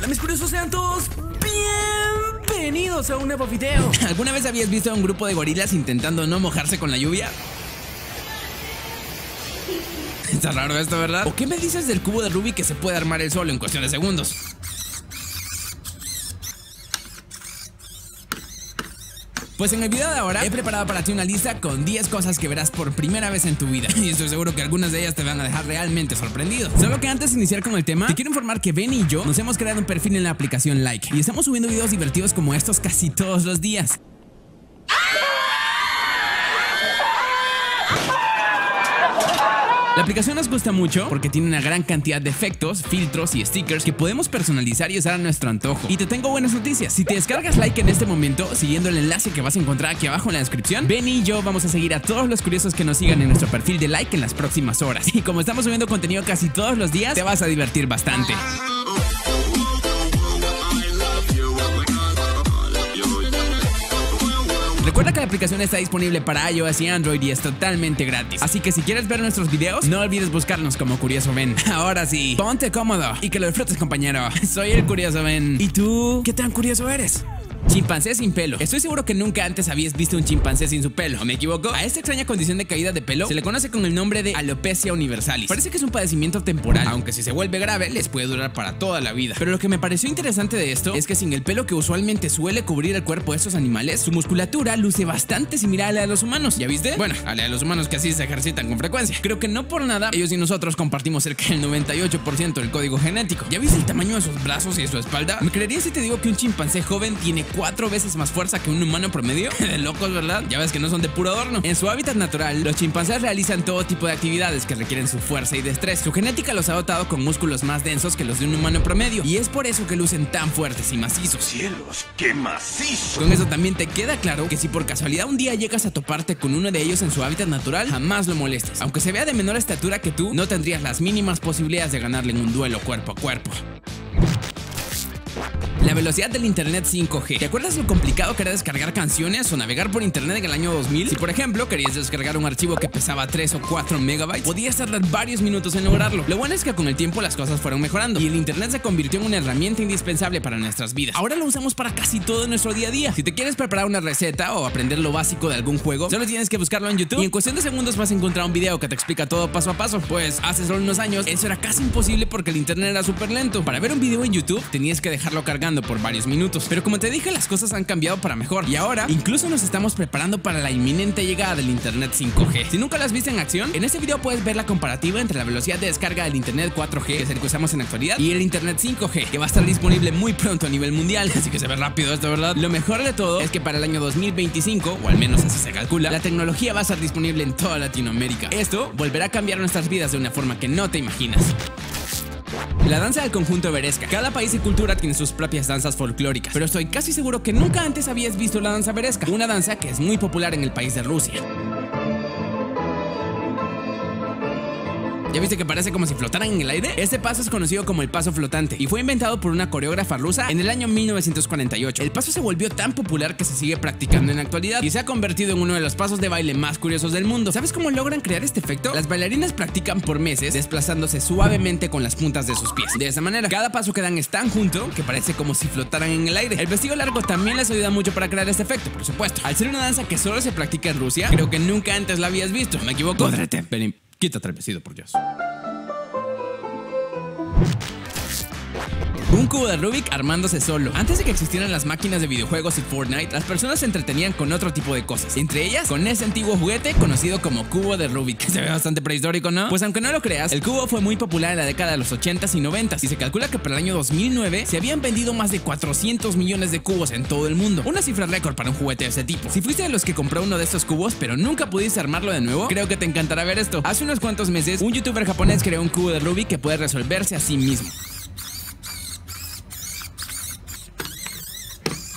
Hola mis curiosos, sean todos bienvenidos a un nuevo video. ¿Alguna vez habías visto a un grupo de gorilas intentando no mojarse con la lluvia? Está raro esto, ¿verdad? ¿O qué me dices del cubo de Rubik que se puede armar él solo en cuestión de segundos? Pues en el video de ahora he preparado para ti una lista con 10 cosas que verás por primera vez en tu vida. Y estoy seguro que algunas de ellas te van a dejar realmente sorprendido. Solo que antes de iniciar con el tema, te quiero informar que Ben y yo nos hemos creado un perfil en la aplicación Like y estamos subiendo videos divertidos como estos casi todos los días. La aplicación nos gusta mucho porque tiene una gran cantidad de efectos, filtros y stickers que podemos personalizar y usar a nuestro antojo. Y te tengo buenas noticias: si te descargas Like en este momento, siguiendo el enlace que vas a encontrar aquí abajo en la descripción, Ben y yo vamos a seguir a todos los curiosos que nos sigan en nuestro perfil de Like en las próximas horas. Y como estamos subiendo contenido casi todos los días, te vas a divertir bastante. Recuerda que la aplicación está disponible para iOS y Android y es totalmente gratis. Así que si quieres ver nuestros videos, no olvides buscarnos como Curioso Ben. Ahora sí, ponte cómodo y que lo disfrutes, compañero. Soy el Curioso Ben. ¿Y tú? ¿Qué tan curioso eres? Chimpancé sin pelo. Estoy seguro que nunca antes habías visto un chimpancé sin su pelo, ¿o me equivoco? A esta extraña condición de caída de pelo se le conoce con el nombre de alopecia universalis. Parece que es un padecimiento temporal, aunque si se vuelve grave les puede durar para toda la vida. Pero lo que me pareció interesante de esto es que sin el pelo que usualmente suele cubrir el cuerpo de estos animales, su musculatura luce bastante similar a la de los humanos. ¿Ya viste? Bueno, a la de los humanos que así se ejercitan con frecuencia. Creo que no por nada ellos y nosotros compartimos cerca del 98% del código genético. ¿Ya viste el tamaño de sus brazos y de su espalda? ¿Me creerías si te digo que un chimpancé joven tiene 4 veces más fuerza que un humano promedio? De locos, ¿verdad? Ya ves que no son de puro adorno. En su hábitat natural, los chimpancés realizan todo tipo de actividades que requieren su fuerza y destreza. Su genética los ha dotado con músculos más densos que los de un humano promedio, y es por eso que lucen tan fuertes y macizos. ¡Cielos, qué macizo! Con eso también te queda claro que si por casualidad un día llegas a toparte con uno de ellos en su hábitat natural, jamás lo molestes. Aunque se vea de menor estatura que tú, no tendrías las mínimas posibilidades de ganarle en un duelo cuerpo a cuerpo. La velocidad del internet 5G. ¿Te acuerdas lo complicado que era descargar canciones o navegar por internet en el año 2000? Si por ejemplo querías descargar un archivo que pesaba 3 o 4 megabytes, podías tardar varios minutos en lograrlo. Lo bueno es que con el tiempo las cosas fueron mejorando y el internet se convirtió en una herramienta indispensable para nuestras vidas. Ahora lo usamos para casi todo en nuestro día a día. Si te quieres preparar una receta o aprender lo básico de algún juego, solo tienes que buscarlo en YouTube y en cuestión de segundos vas a encontrar un video que te explica todo paso a paso. Pues hace solo unos años eso era casi imposible porque el internet era súper lento. Para ver un video en YouTube tenías que dejarlo cargando por varios minutos, pero como te dije, las cosas han cambiado para mejor y ahora incluso nos estamos preparando para la inminente llegada del internet 5G. Si nunca lo has visto en acción, en este video puedes ver la comparativa entre la velocidad de descarga del internet 4G, que es el que usamos en la actualidad, y el internet 5G, que va a estar disponible muy pronto a nivel mundial, así que se ve rápido esto, ¿verdad? Lo mejor de todo es que para el año 2025, o al menos así se calcula, la tecnología va a estar disponible en toda Latinoamérica. Esto volverá a cambiar nuestras vidas de una forma que no te imaginas. La danza del conjunto Beresca. Cada país y cultura tiene sus propias danzas folclóricas, pero estoy casi seguro que nunca antes habías visto la danza Beresca, una danza que es muy popular en el país de Rusia. ¿Ya viste que parece como si flotaran en el aire? Este paso es conocido como el paso flotante y fue inventado por una coreógrafa rusa en el año 1948. El paso se volvió tan popular que se sigue practicando en la actualidad y se ha convertido en uno de los pasos de baile más curiosos del mundo. ¿Sabes cómo logran crear este efecto? Las bailarinas practican por meses desplazándose suavemente con las puntas de sus pies. De esa manera, cada paso que dan es tan junto que parece como si flotaran en el aire. El vestido largo también les ayuda mucho para crear este efecto, por supuesto. Al ser una danza que solo se practica en Rusia, creo que nunca antes la habías visto. ¿Me equivoco? Pódrete. Ven, quítate el vestido, por Dios. Un cubo de Rubik armándose solo. Antes de que existieran las máquinas de videojuegos y Fortnite, las personas se entretenían con otro tipo de cosas, entre ellas con ese antiguo juguete conocido como cubo de Rubik. Se ve bastante prehistórico, ¿no? Pues aunque no lo creas, el cubo fue muy popular en la década de los 80s y 90s y se calcula que para el año 2009 se habían vendido más de 400 millones de cubos en todo el mundo. Una cifra récord para un juguete de ese tipo. Si fuiste de los que compró uno de estos cubos pero nunca pudiste armarlo de nuevo, creo que te encantará ver esto. Hace unos cuantos meses, un youtuber japonés creó un cubo de Rubik que puede resolverse a sí mismo.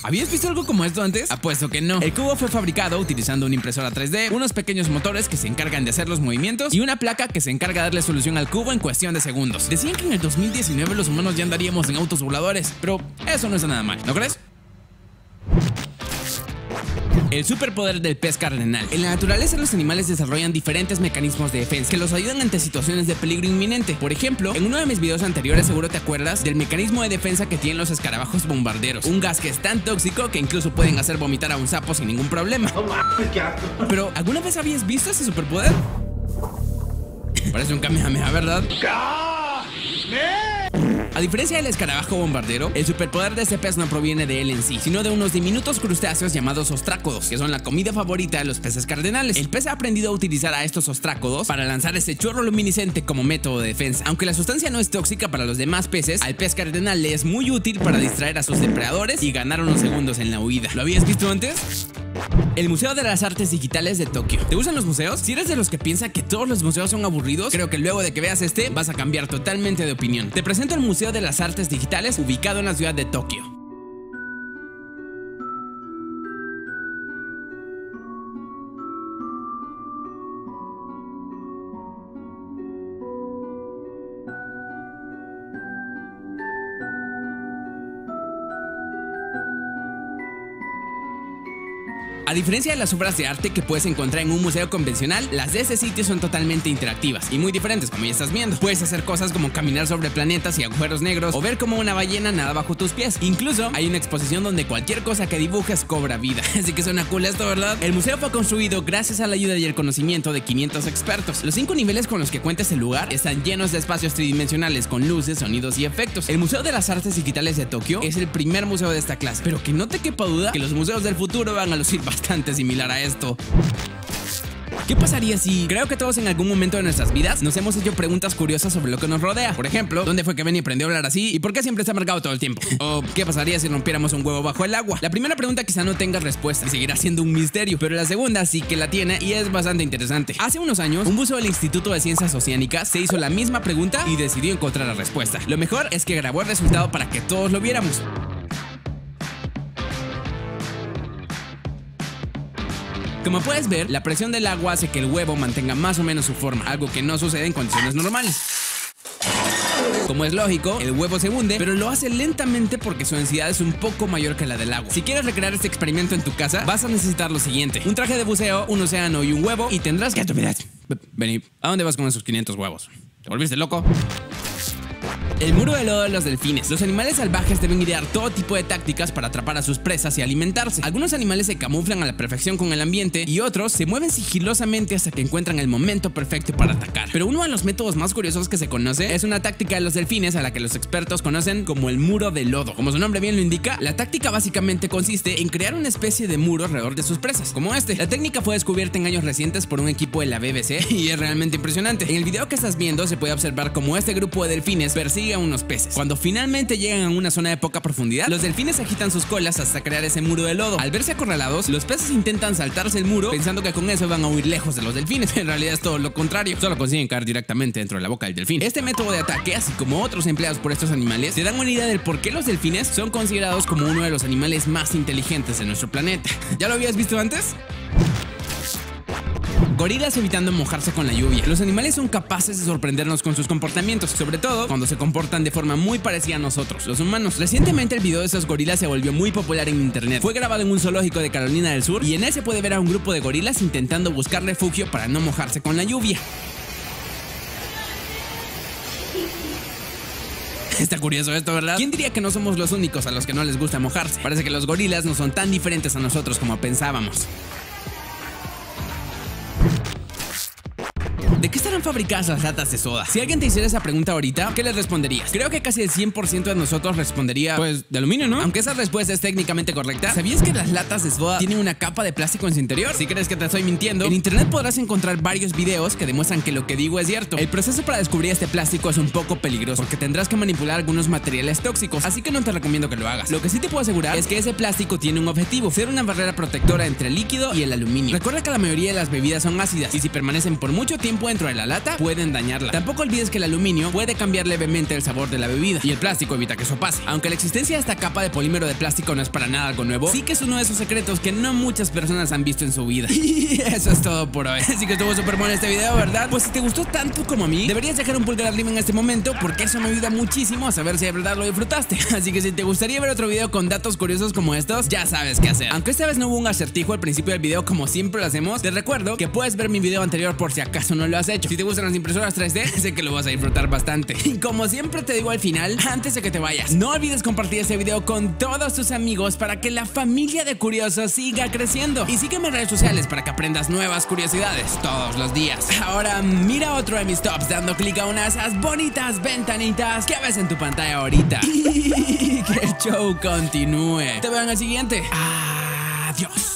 ¿Habías visto algo como esto antes? Apuesto que no. El cubo fue fabricado utilizando una impresora 3D, unos pequeños motores que se encargan de hacer los movimientos y una placa que se encarga de darle solución al cubo en cuestión de segundos. Decían que en el 2019 los humanos ya andaríamos en autos voladores, pero eso no está nada mal, ¿no crees? El superpoder del pez cardenal. En la naturaleza los animales desarrollan diferentes mecanismos de defensa que los ayudan ante situaciones de peligro inminente. Por ejemplo, en uno de mis videos anteriores seguro te acuerdas del mecanismo de defensa que tienen los escarabajos bombarderos. Un gas que es tan tóxico que incluso pueden hacer vomitar a un sapo sin ningún problema. Pero, ¿alguna vez habías visto ese superpoder? Parece un Kamehameha, ¿verdad? A diferencia del escarabajo bombardero, el superpoder de este pez no proviene de él en sí, sino de unos diminutos crustáceos llamados ostrácodos, que son la comida favorita de los peces cardenales. El pez ha aprendido a utilizar a estos ostrácodos para lanzar este chorro luminiscente como método de defensa. Aunque la sustancia no es tóxica para los demás peces, al pez cardenal le es muy útil para distraer a sus depredadores y ganar unos segundos en la huida. ¿Lo habías visto antes? El Museo de las Artes Digitales de Tokio. ¿Te gustan los museos? Si eres de los que piensa que todos los museos son aburridos, creo que luego de que veas este vas a cambiar totalmente de opinión. Te presento el Museo de las Artes Digitales ubicado en la ciudad de Tokio. A diferencia de las obras de arte que puedes encontrar en un museo convencional, las de este sitio son totalmente interactivas y muy diferentes, como ya estás viendo. Puedes hacer cosas como caminar sobre planetas y agujeros negros o ver cómo una ballena nada bajo tus pies. Incluso hay una exposición donde cualquier cosa que dibujes cobra vida. Así que suena cool esto, ¿verdad? El museo fue construido gracias a la ayuda y el conocimiento de 500 expertos. Los 5 niveles con los que cuenta este lugar están llenos de espacios tridimensionales con luces, sonidos y efectos. El Museo de las Artes Digitales de Tokio es el primer museo de esta clase, pero que no te quepa duda que los museos del futuro van a lucir bastante similar a esto. ¿Qué pasaría si? Creo que todos en algún momento de nuestras vidas nos hemos hecho preguntas curiosas sobre lo que nos rodea. Por ejemplo, ¿dónde fue que Benny aprendió a hablar así? ¿Y por qué siempre está marcado todo el tiempo? ¿O qué pasaría si rompiéramos un huevo bajo el agua? La primera pregunta quizá no tenga respuesta y seguirá siendo un misterio, pero la segunda sí que la tiene y es bastante interesante. Hace unos años, un buzo del Instituto de Ciencias Oceánicas se hizo la misma pregunta y decidió encontrar la respuesta. Lo mejor es que grabó el resultado para que todos lo viéramos. Como puedes ver, la presión del agua hace que el huevo mantenga más o menos su forma, algo que no sucede en condiciones normales. Como es lógico, el huevo se hunde, pero lo hace lentamente porque su densidad es un poco mayor que la del agua. Si quieres recrear este experimento en tu casa, vas a necesitar lo siguiente: un traje de buceo, un océano y un huevo, y tendrás que... Vení, ¿a dónde vas con esos 500 huevos? ¿Te volviste loco? El muro de lodo de los delfines. Los animales salvajes deben idear todo tipo de tácticas para atrapar a sus presas y alimentarse. Algunos animales se camuflan a la perfección con el ambiente y otros se mueven sigilosamente hasta que encuentran el momento perfecto para atacar. Pero uno de los métodos más curiosos que se conoce es una táctica de los delfines a la que los expertos conocen como el muro de lodo. Como su nombre bien lo indica, la táctica básicamente consiste en crear una especie de muro alrededor de sus presas, como este. La técnica fue descubierta en años recientes por un equipo de la BBC y es realmente impresionante. En el video que estás viendo se puede observar cómo este grupo de delfines persigue a unos peces. Cuando finalmente llegan a una zona de poca profundidad, los delfines agitan sus colas hasta crear ese muro de lodo. Al verse acorralados, los peces intentan saltarse el muro pensando que con eso van a huir lejos de los delfines. En realidad es todo lo contrario, solo consiguen caer directamente dentro de la boca del delfín. Este método de ataque, así como otros empleados por estos animales, te dan una idea del por qué los delfines son considerados como uno de los animales más inteligentes de nuestro planeta. ¿Ya lo habías visto antes? Gorilas evitando mojarse con la lluvia. Los animales son capaces de sorprendernos con sus comportamientos, sobre todo cuando se comportan de forma muy parecida a nosotros, los humanos. Recientemente el video de esos gorilas se volvió muy popular en internet. Fue grabado en un zoológico de Carolina del Sur y en él se puede ver a un grupo de gorilas intentando buscar refugio para no mojarse con la lluvia. Está curioso esto, ¿verdad? ¿Quién diría que no somos los únicos a los que no les gusta mojarse? Parece que los gorilas no son tan diferentes a nosotros como pensábamos. ¿De qué estarán fabricadas las latas de soda? Si alguien te hiciera esa pregunta ahorita, ¿qué les responderías? Creo que casi el 100% de nosotros respondería, pues, de aluminio, ¿no? Aunque esa respuesta es técnicamente correcta, ¿sabías que las latas de soda tienen una capa de plástico en su interior? Si crees que te estoy mintiendo, en internet podrás encontrar varios videos que demuestran que lo que digo es cierto. El proceso para descubrir este plástico es un poco peligroso porque tendrás que manipular algunos materiales tóxicos, así que no te recomiendo que lo hagas. Lo que sí te puedo asegurar es que ese plástico tiene un objetivo: ser una barrera protectora entre el líquido y el aluminio. Recuerda que la mayoría de las bebidas son ácidas y si permanecen por mucho tiempo dentro de la lata, lata pueden dañarla. Tampoco olvides que el aluminio puede cambiar levemente el sabor de la bebida y el plástico evita que eso pase. Aunque la existencia de esta capa de polímero de plástico no es para nada algo nuevo, sí que es uno de esos secretos que no muchas personas han visto en su vida. Y eso es todo por hoy. Así que estuvo súper bueno este video, ¿verdad? Pues si te gustó tanto como a mí, deberías dejar un pulgar arriba en este momento, porque eso me ayuda muchísimo a saber si de verdad lo disfrutaste. Así que si te gustaría ver otro video con datos curiosos como estos, ya sabes qué hacer. Aunque esta vez no hubo un acertijo al principio del video como siempre lo hacemos, te recuerdo que puedes ver mi video anterior por si acaso no lo has hecho. Si te gustan las impresoras 3D, sé que lo vas a disfrutar bastante. Y como siempre te digo al final, antes de que te vayas, no olvides compartir este video con todos tus amigos para que la familia de curiosos siga creciendo. Y sígueme en redes sociales para que aprendas nuevas curiosidades todos los días. Ahora mira otro de mis tops dando clic a una de esas bonitas ventanitas que ves en tu pantalla ahorita. Y que el show continúe. Te veo en el siguiente. Adiós.